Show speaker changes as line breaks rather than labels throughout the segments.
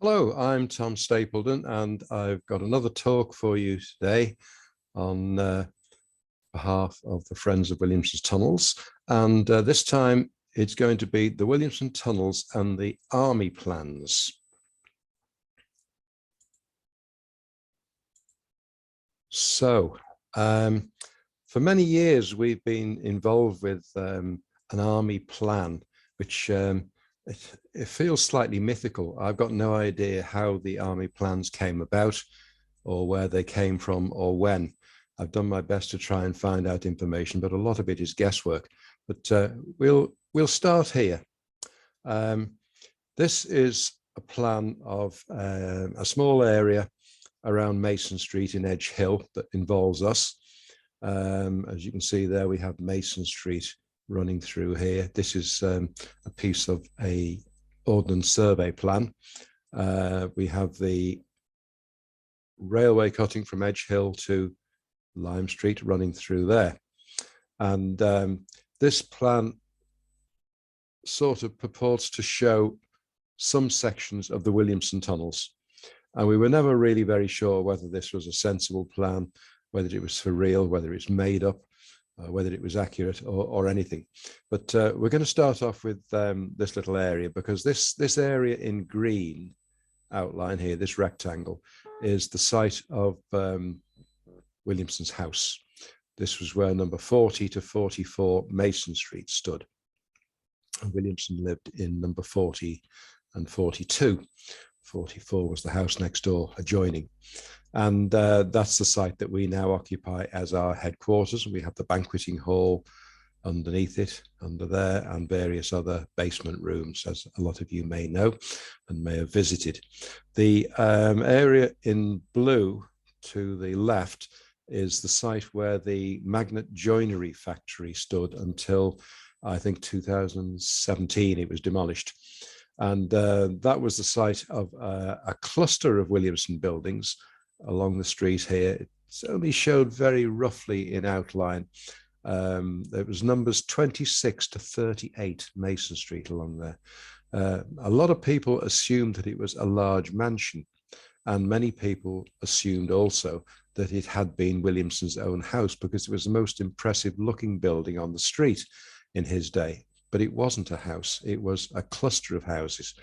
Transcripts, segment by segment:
Hello, I'm Tom Stapledon, and I've got another talk for you today on behalf of the Friends of Williamson Tunnels. And this time it's going to be the Williamson Tunnels and the Army plans. So, for many years we've been involved with an Army plan, which it feels slightly mythical. I've got no idea how the Army plans came about or where they came from or when. I've done my best to try and find out information, but a lot of it is guesswork. But we'll start here. This is a plan of a small area around Mason Street in Edge Hill that involves us. As you can see there, we have Mason Street running through here. This is a piece of a ordnance survey plan. We have the railway cutting from Edge Hill to Lime Street running through there. And this plan sort of purports to show some sections of the Williamson Tunnels. And we were never really very sure whether this was a sensible plan, whether it was for real, whether it's made up, whether it was accurate or anything. But we're going to start off with this little area, because this area in green outline here, this rectangle, is the site of Williamson's house. This was where number 40 to 44 Mason Street stood. And Williamson lived in number 40 and 42. 44 was the house next door adjoining. And that's the site that we now occupy as our headquarters. We have the banqueting hall underneath it, under there, and various other basement rooms, as a lot of you may know and may have visited. The area in blue to the left is the site where the magnet joinery factory stood until, I think, 2017. It was demolished. And that was the site of a cluster of Williamson buildings along the street here. It's only showed very roughly in outline. There was numbers 26 to 38 Mason Street along there. A lot of people assumed that it was a large mansion, and many people assumed also that it had been Williamson's own house, because it was the most impressive looking building on the street in his day. But it wasn't a house, it was a cluster of houses.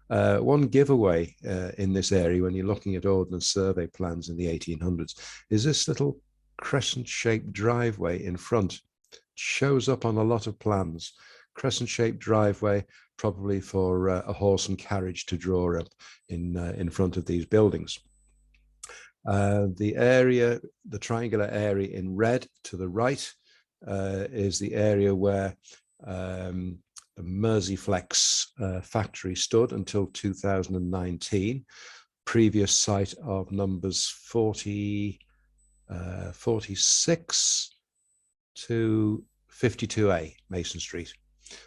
One giveaway in this area, when you're looking at ordnance survey plans in the 1800s, is this little crescent-shaped driveway in front. It shows up on a lot of plans. Crescent-shaped driveway, probably for a horse and carriage to draw up in front of these buildings. The area, the triangular area in red to the right, is the area where the Merseyflex factory stood until 2019, previous site of numbers 46 to 52A Mason Street.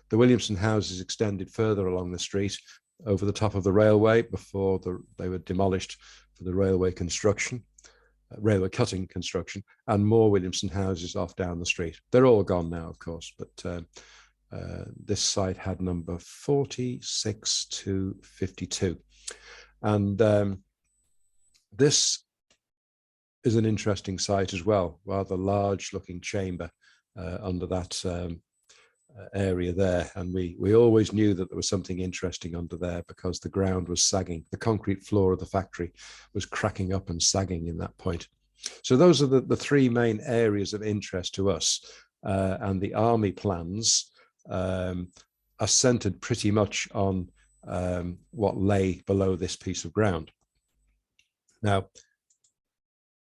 The Williamson houses extended further along the street over the top of the railway before they were demolished for the railway construction, railway cutting construction, and more Williamson houses off down the street. They're all gone now, of course, but this site had number 46 to 52. And this is an interesting site as well, rather large looking chamber under that area there. And we always knew that there was something interesting under there, because the ground was sagging. The concrete floor of the factory was cracking up and sagging in that point. So those are the three main areas of interest to us. And the Army plans are centered pretty much on what lay below this piece of ground. Now,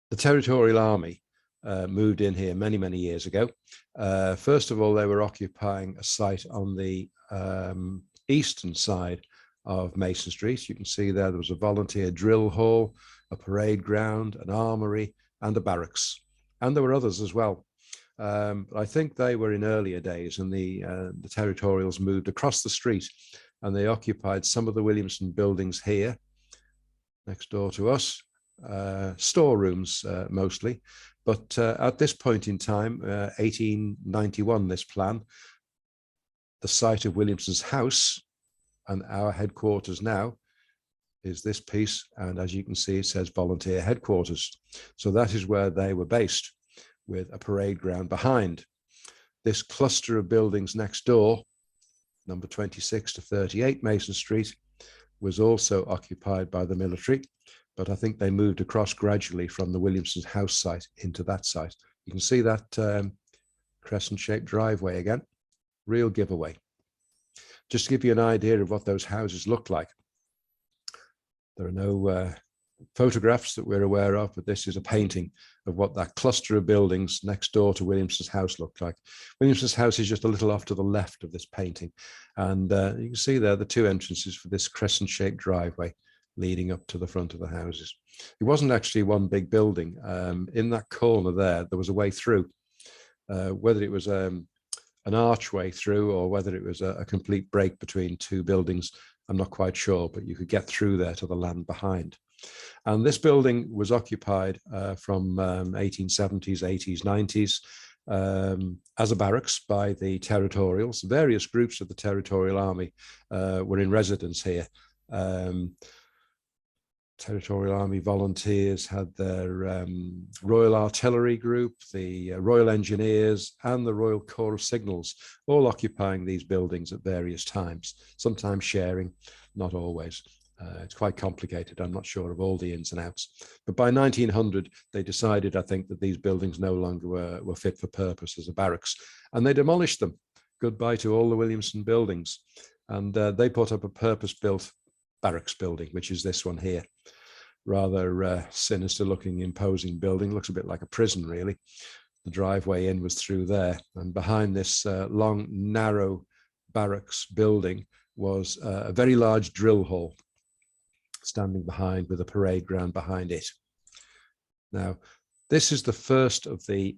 the Territorial Army moved in here many, many years ago. First of all, they were occupying a site on the eastern side of Mason Street. You can see there was a volunteer drill hall, a parade ground, an armory, and a barracks. And there were others as well. I think they were in earlier days, and the Territorials moved across the street, and they occupied some of the Williamson buildings here, next door to us, storerooms mostly. But at this point in time, 1891, this plan, the site of Williamson's house and our headquarters now is this piece, and as you can see, it says volunteer headquarters. So that is where they were based, with a parade ground behind. This cluster of buildings next door, number 26 to 38 Mason Street, was also occupied by the military, but I think they moved across gradually from the Williamson's house site into that site. You can see that crescent-shaped driveway again, real giveaway. Just to give you an idea of what those houses look like. There are no photographs that we're aware of, but this is a painting of what that cluster of buildings next door to Williamson's house looked like. Williamson's house is just a little off to the left of this painting. And you can see there the two entrances for this crescent-shaped driveway leading up to the front of the houses. It wasn't actually one big building. In that corner there was a way through. Whether it was an archway through or whether it was a complete break between two buildings, I'm not quite sure, but you could get through there to the land behind. And this building was occupied from 1870s, 80s, 90s as a barracks by the Territorials. Various groups of the Territorial Army were in residence here. Territorial Army volunteers had their Royal Artillery Group, the Royal Engineers, and the Royal Corps of Signals, all occupying these buildings at various times, sometimes sharing, not always. It's quite complicated. I'm not sure of all the ins and outs. But by 1900, they decided, I think, that these buildings no longer were fit for purpose as a barracks, and they demolished them. Goodbye to all the Williamson buildings. And they put up a purpose-built barracks building, which is this one here. Rather sinister looking, imposing building. Looks a bit like a prison, really. The driveway in was through there. And behind this long, narrow barracks building was a very large drill hall standing behind, with a parade ground behind it. Now, this is the first of a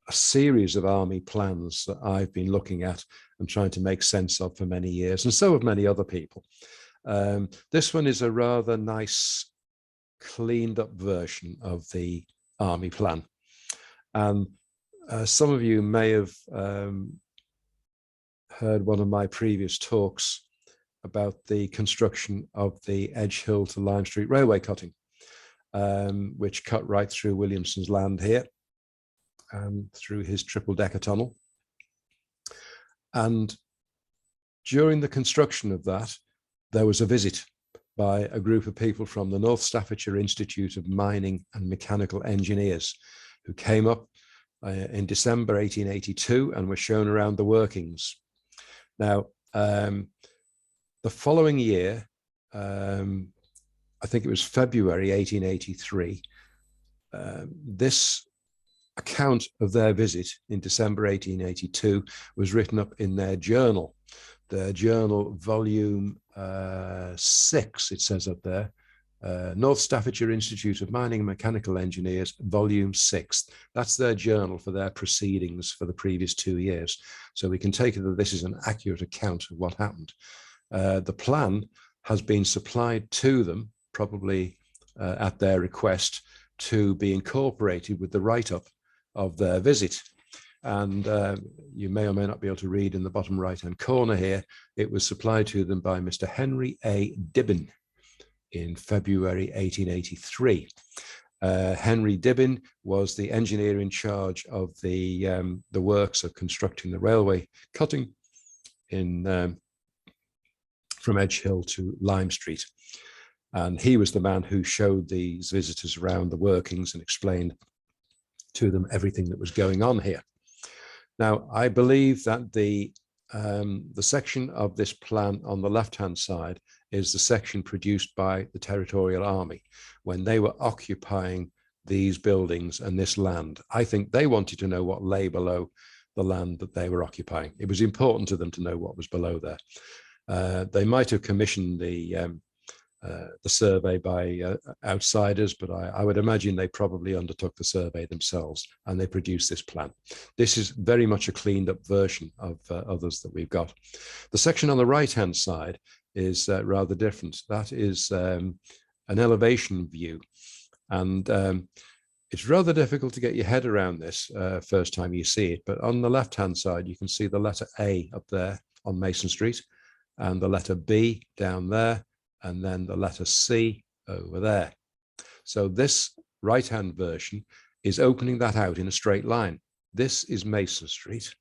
series of army plans that I've been looking at and trying to make sense of for many years, and so have many other people. This one is a rather nice, cleaned up version of the army plan. And some of you may have heard one of my previous talks about the construction of the Edge Hill to Lime Street railway cutting, which cut right through Williamson's land here and through his triple-decker tunnel. And during the construction of that, there was a visit by a group of people from the North Staffordshire Institute of Mining and Mechanical Engineers, who came up in December 1882 and were shown around the workings. Now, the following year, I think it was February 1883, this account of their visit in December 1882 was written up in their journal volume 6, it says up there, North Staffordshire Institute of Mining and Mechanical Engineers, volume 6. That's their journal for their proceedings for the previous 2 years. So we can take it that this is an accurate account of what happened. The plan has been supplied to them, probably at their request, to be incorporated with the write-up of their visit. And you may or may not be able to read in the bottom right-hand corner here, it was supplied to them by Mr. Henry A. Dibbin in February 1883. Henry Dibbin was the engineer in charge of the works of constructing the railway cutting in from Edge Hill to Lime Street. And he was the man who showed these visitors around the workings and explained to them everything that was going on here. Now, I believe that the section of this plan on the left-hand side is the section produced by the Territorial Army when they were occupying these buildings and this land. I think they wanted to know what lay below the land that they were occupying. It was important to them to know what was below there. They might have commissioned the survey by outsiders, but I would imagine they probably undertook the survey themselves and they produced this plan. This is very much a cleaned up version of others that we've got. The section on the right-hand side is rather different. That is an elevation view. And it's rather difficult to get your head around this first time you see it. But on the left-hand side, you can see the letter A up there on Mason Street and the letter B down there. and then the letter C over there. So this right-hand version is opening that out in a straight line. This is Mason Street.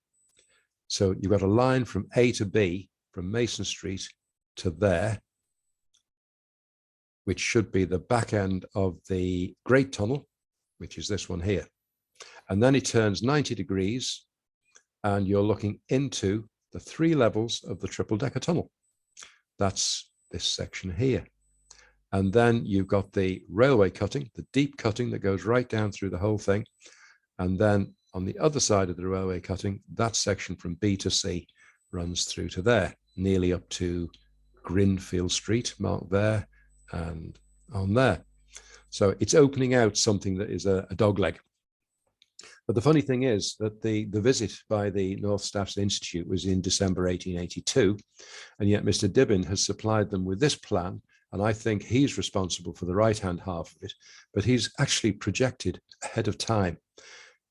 So you've got a line from A to B, from Mason Street to there, which should be the back end of the Great Tunnel, which is this one here. And then it turns 90 degrees, and you're looking into the 3 levels of the triple-decker tunnel. That's this section here. And then you've got the railway cutting, the deep cutting that goes right down through the whole thing. And then on the other side of the railway cutting, that section from B to C runs through to there, nearly up to Grinfield Street, marked there and on there. So it's opening out something that is a dogleg. But the funny thing is that the visit by the North Staffs Institute was in December 1882, and yet Mr. Dibbin has supplied them with this plan, and I think he's responsible for the right-hand half of it, but he's actually projected ahead of time.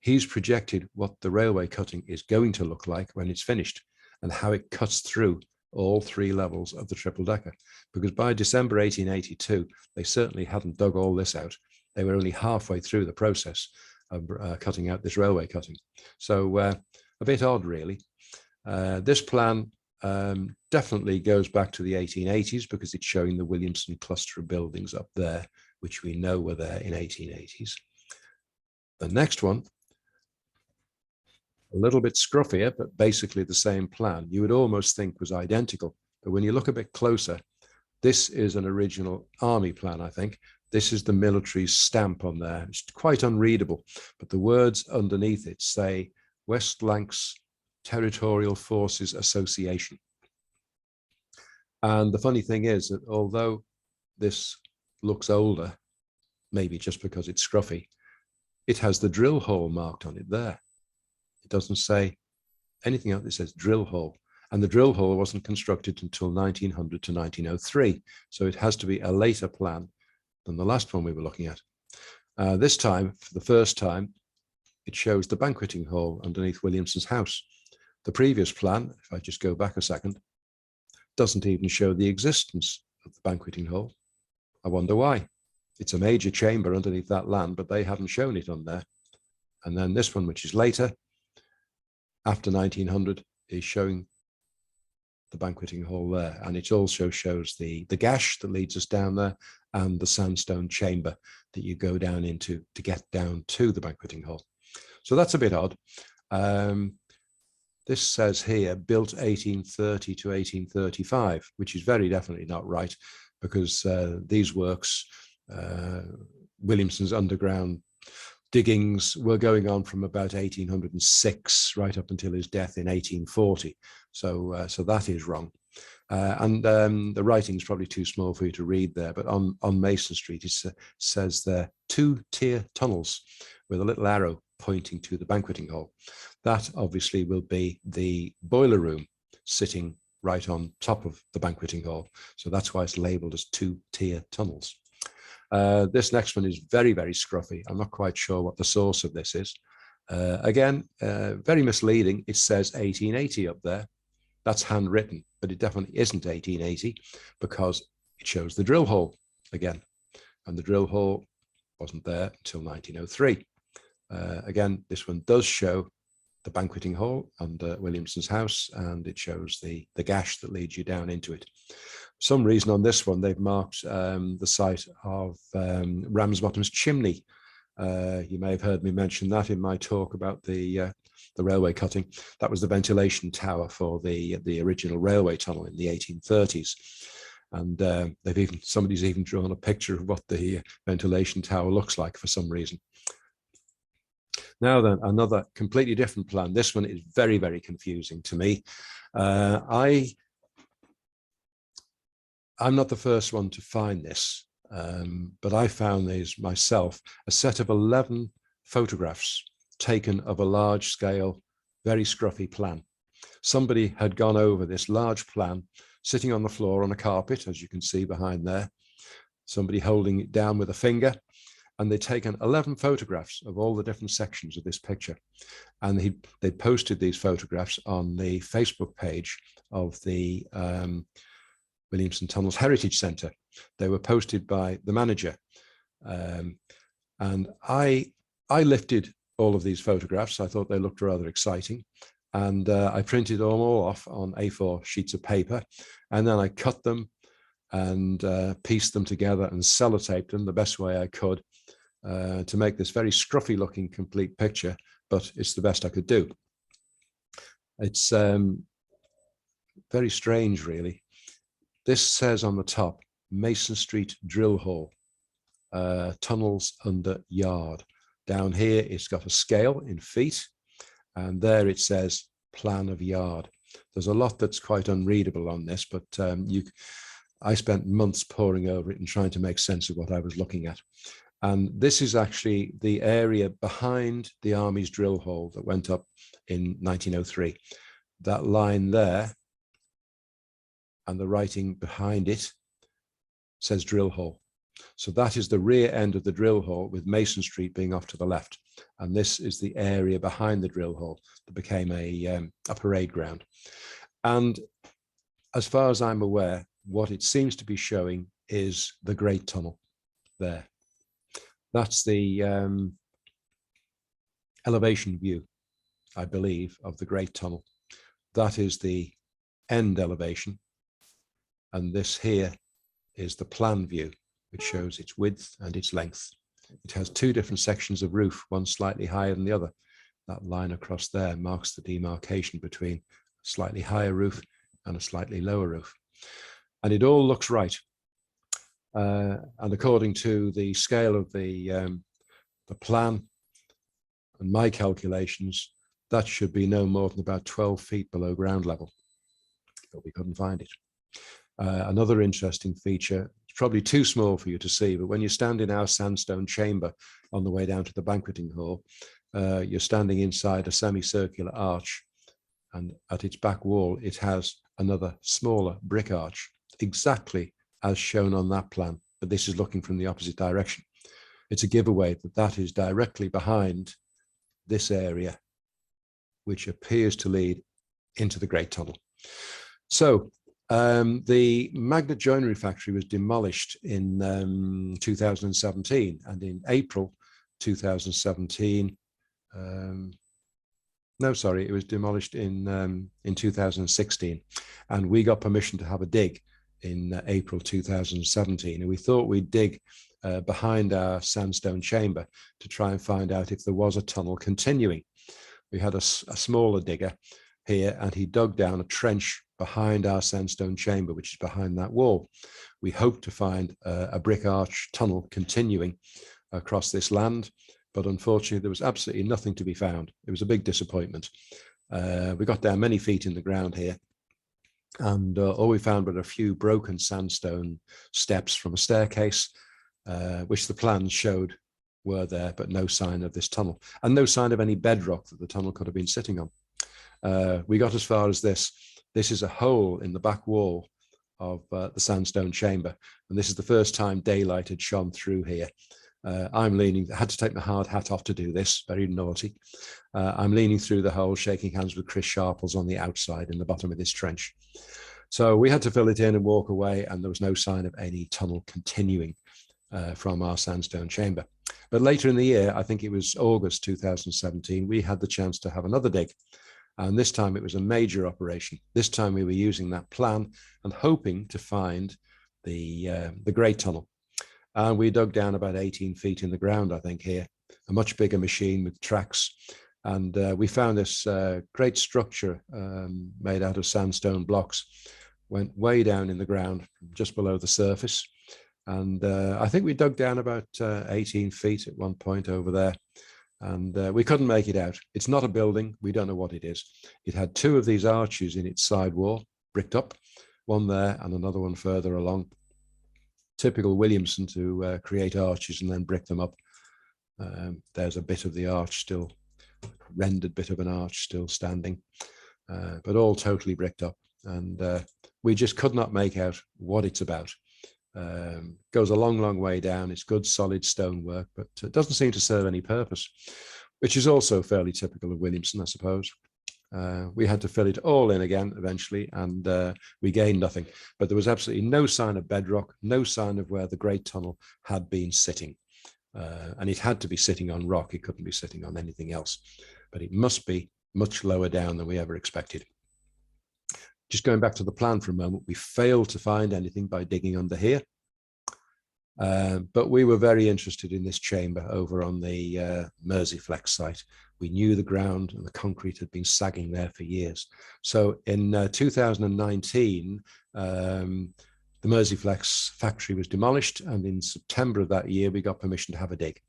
He's projected what the railway cutting is going to look like when it's finished and how it cuts through all 3 levels of the triple-decker, because by December 1882, they certainly hadn't dug all this out. They were only halfway through the process of cutting out this railway cutting. So a bit odd, really. This plan definitely goes back to the 1880s because it's showing the Williamson cluster of buildings up there, which we know were there in 1880s. The next one, a little bit scruffier, but basically the same plan. You would almost think was identical, but when you look a bit closer, this is an original Army plan, I think. This is the military's stamp on there. It's quite unreadable, but the words underneath it say West Lancs Territorial Forces Association. And the funny thing is that although this looks older, maybe just because it's scruffy, it has the drill hole marked on it there. It doesn't say anything else. It says drill hole. And the drill hole wasn't constructed until 1900 to 1903. So it has to be a later plan than the last one we were looking at. This time, for the first time, it shows the banqueting hall underneath Williamson's house. The previous plan, if I just go back a second, doesn't even show the existence of the banqueting hall. I wonder why. It's a major chamber underneath that land, but they haven't shown it on there. And then this one, which is later, after 1900, is showing the banqueting hall there. And it also shows the gash that leads us down there and the sandstone chamber that you go down into to get down to the banqueting hall. So that's a bit odd. This says here, built 1830 to 1835, which is very definitely not right, because these works, Williamson's underground diggings, were going on from about 1806 right up until his death in 1840. So that is wrong. The writing's probably too small for you to read there, but on Mason Street, it says there 2-tier tunnels with a little arrow pointing to the banqueting hall. That obviously will be the boiler room sitting right on top of the banqueting hall. So that's why it's labeled as 2-tier tunnels. This next one is very, very scruffy. I'm not quite sure what the source of this is. Again, very misleading. It says 1880 up there. That's handwritten, but it definitely isn't 1880 because it shows the drill hole again. And the drill hole wasn't there until 1903. Again, this one does show the banqueting hall under Williamson's house, and it shows the gash that leads you down into it. For some reason on this one, they've marked the site of Ramsbottom's chimney. You may have heard me mention that in my talk about the railway cutting. That was the ventilation tower for the original railway tunnel in the 1830s. And somebody's even drawn a picture of what the ventilation tower looks like for some reason. Now then, another completely different plan. This one is very, very confusing to me. I'm not the first one to find this, but I found these myself, a set of 11 photographs taken of a large scale, very scruffy plan. Somebody had gone over this large plan, sitting on the floor on a carpet, as you can see behind there, somebody holding it down with a finger, and they'd taken 11 photographs of all the different sections of this picture. And they posted these photographs on the Facebook page of the Williamson Tunnels Heritage Centre. They were posted by the manager. And I lifted all of these photographs. I thought they looked rather exciting. And I printed them all off on A4 sheets of paper. And then I cut them and pieced them together and sellotaped them the best way I could to make this very scruffy looking complete picture, but it's the best I could do. It's very strange, really. This says on the top, Mason Street Drill Hall, tunnels under yard. Down here, it's got a scale in feet, and there it says plan of yard. There's a lot that's quite unreadable on this, but I spent months poring over it and trying to make sense of what I was looking at. And this is actually the area behind the Army's drill hole that went up in 1903. That line there, and the writing behind it says drill hole. So that is the rear end of the drill hole, with Mason Street being off to the left. And this is the area behind the drill hole that became a parade ground. And as far as I'm aware, what it seems to be showing is the Great Tunnel there. That's the elevation view, I believe, of the Great Tunnel. That is the end elevation. And this here is the plan view, which shows its width and its length. It has two different sections of roof, one slightly higher than the other. That line across there marks the demarcation between a slightly higher roof and a slightly lower roof. And it all looks right. And according to the scale of the plan and my calculations, that should be no more than about 12 feet below ground level, but we couldn't find it. Another interesting feature, it's probably too small for you to see, but when you stand in our sandstone chamber on the way down to the banqueting hall, you're standing inside a semicircular arch, and at its back wall, it has another smaller brick arch, exactly as shown on that plan, but this is looking from the opposite direction. It's a giveaway that that is directly behind this area, which appears to lead into the Great Tunnel. So the magnet joinery factory was demolished in 2017, and in April 2017, no, sorry, it was demolished in 2016, and we got permission to have a dig in April 2017, and we thought we'd dig behind our sandstone chamber to try and find out if there was a tunnel continuing. We had a smaller digger here, and he dug down a trench behind our sandstone chamber, which is behind that wall. We hoped to find a brick arch tunnel continuing across this land, but unfortunately there was absolutely nothing to be found. It was a big disappointment. We got down many feet in the ground here, and all we found were a few broken sandstone steps from a staircase, which the plans showed were there, but no sign of this tunnel, and no sign of any bedrock that the tunnel could have been sitting on. We got as far as this. This is a hole in the back wall of the sandstone chamber, and this is the first time daylight had shone through here. I'm leaning, I had to take my hard hat off to do this, very naughty. I'm leaning through the hole, shaking hands with Chris Sharples on the outside in the bottom of this trench. So we had to fill it in and walk away, and there was no sign of any tunnel continuing from our sandstone chamber. But later in the year, I think it was August 2017, we had the chance to have another dig. And this time it was a major operation. This time we were using that plan and hoping to find the Great Tunnel. And we dug down about 18 feet in the ground, I think, here, a much bigger machine with tracks. And we found this great structure made out of sandstone blocks, went way down in the ground, just below the surface. And I think we dug down about 18 feet at one point over there. And we couldn't make it out. It's not a building. We don't know what it is. It had two of these arches in its side wall, bricked up, one there and another one further along. Typical Williamson to create arches and then brick them up. There's a bit of the arch still, rendered bit of an arch still standing, but all totally bricked up. And we just could not make out what it's about. Goes a long way down. It's good solid stonework, but it doesn't seem to serve any purpose, which is also fairly typical of Williamson, I suppose. We had to fill it all in again eventually, and we gained nothing. But there was absolutely no sign of bedrock, no sign of where the Great Tunnel had been sitting. And it had to be sitting on rock. It couldn't be sitting on anything else. But it must be much lower down than we ever expected. Just going back to the plan for a moment, we failed to find anything by digging under here. But we were very interested in this chamber over on the Merseyflex site. We knew the ground and the concrete had been sagging there for years. So in 2019, the Merseyflex factory was demolished, and in September of that year, we got permission to have a dig.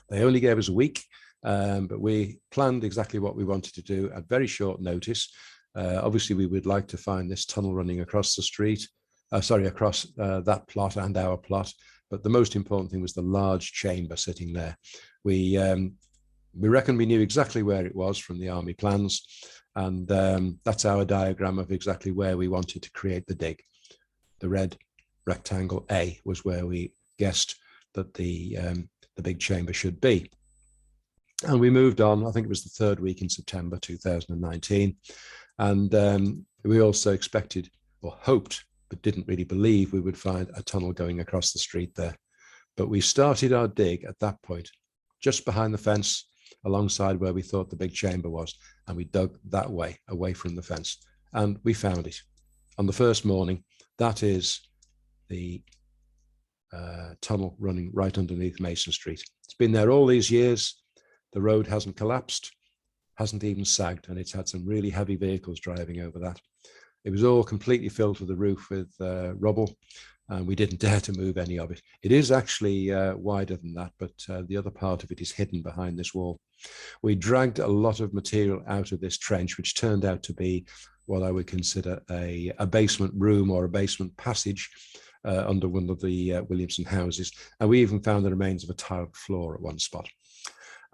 They only gave us a week, but we planned exactly what we wanted to do at very short notice. Obviously, we would like to find this tunnel running across the street, across that plot and our plot. But the most important thing was the large chamber sitting there. We reckon we knew exactly where it was from the Army plans, and that's our diagram of exactly where we wanted to create the dig. The red rectangle A was where we guessed that the big chamber should be. And we moved on. I think it was the third week in September 2019. And we also expected or hoped, but didn't really believe we would find a tunnel going across the street there. But we started our dig at that point, just behind the fence, alongside where we thought the big chamber was. And we dug that way, away from the fence. And we found it. On the first morning, that is the tunnel running right underneath Mason Street. It's been there all these years. The road hasn't collapsed, hasn't even sagged, and it's had some really heavy vehicles driving over that. It was all completely filled to the roof with rubble, and we didn't dare to move any of it. It is actually wider than that, but the other part of it is hidden behind this wall. We dragged a lot of material out of this trench, which turned out to be what I would consider a basement room or a basement passage under one of the Williamson houses. And we even found the remains of a tiled floor at one spot.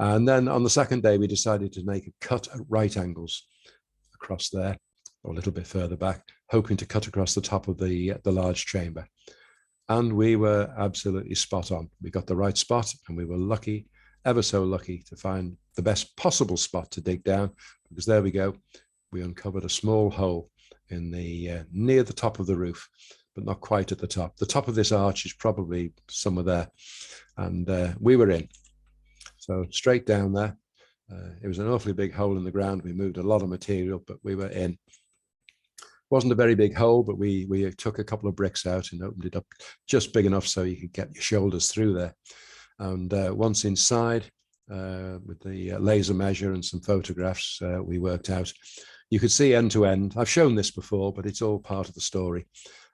And then on the second day, we decided to make a cut at right angles across there, or a little bit further back, hoping to cut across the top of the large chamber. And we were absolutely spot on. We got the right spot, and we were lucky, ever so lucky, to find the best possible spot to dig down, because there we go. We uncovered a small hole in the near the top of the roof, but not quite at the top. The top of this arch is probably somewhere there, and we were in. So straight down there. It was an awfully big hole in the ground. We moved a lot of material, but we were in. Wasn't a very big hole, but we took a couple of bricks out and opened it up just big enough so you could get your shoulders through there. And once inside, with the laser measure and some photographs, we worked out. You could see end to end. I've shown this before, but it's all part of the story.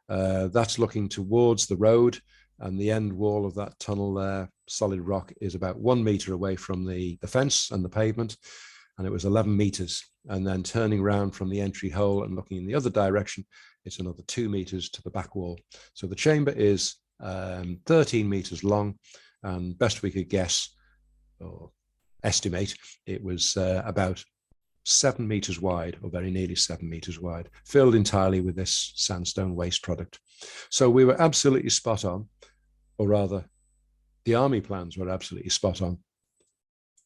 That's looking towards the road, and the end wall of that tunnel there, solid rock, is about 1 meter away from the fence and the pavement, and it was 11 meters. And then turning around from the entry hole and looking in the other direction, it's another 2 meters to the back wall. So the chamber is 13 meters long, and best we could guess or estimate, it was about 7 meters wide, or very nearly 7 meters wide, filled entirely with this sandstone waste product. So we were absolutely spot on, or rather, the Army plans were absolutely spot on.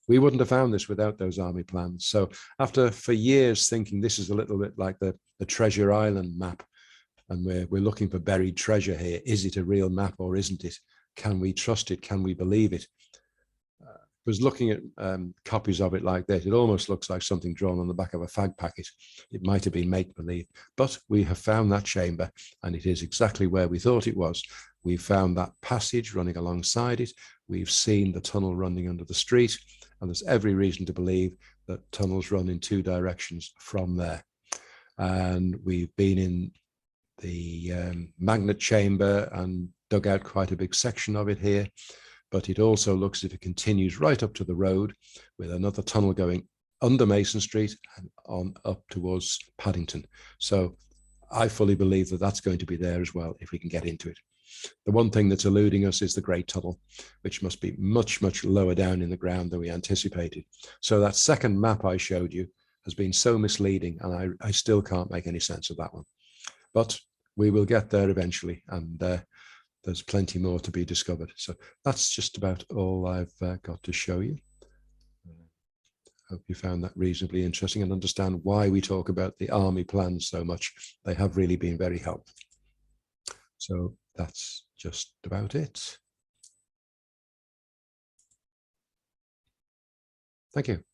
We wouldn't have found this without those Army plans. So after, for years, thinking this is a little bit like the Treasure Island map, and we're looking for buried treasure here. Is it a real map or isn't it? Can we trust it? Can we believe it? Was looking at copies of it like this. It almost looks like something drawn on the back of a fag packet. It might have been make-believe, but we have found that chamber, and it is exactly where we thought it was. We found that passage running alongside it. We've seen the tunnel running under the street, and there's every reason to believe that tunnels run in 2 directions from there. And we've been in the magnet chamber and dug out quite a big section of it here. But it also looks as if it continues right up to the road, with another tunnel going under Mason Street and on up towards Paddington. So I fully believe that that's going to be there as well, if we can get into it. The one thing that's eluding us is the Great Tunnel, which must be much, much lower down in the ground than we anticipated. So that second map I showed you has been so misleading, and I still can't make any sense of that one. But we will get there eventually, and there's plenty more to be discovered. So that's just about all I've got to show you. hope you found that reasonably interesting and understand why we talk about the Army plans so much. They have really been very helpful. So that's just about it. Thank you.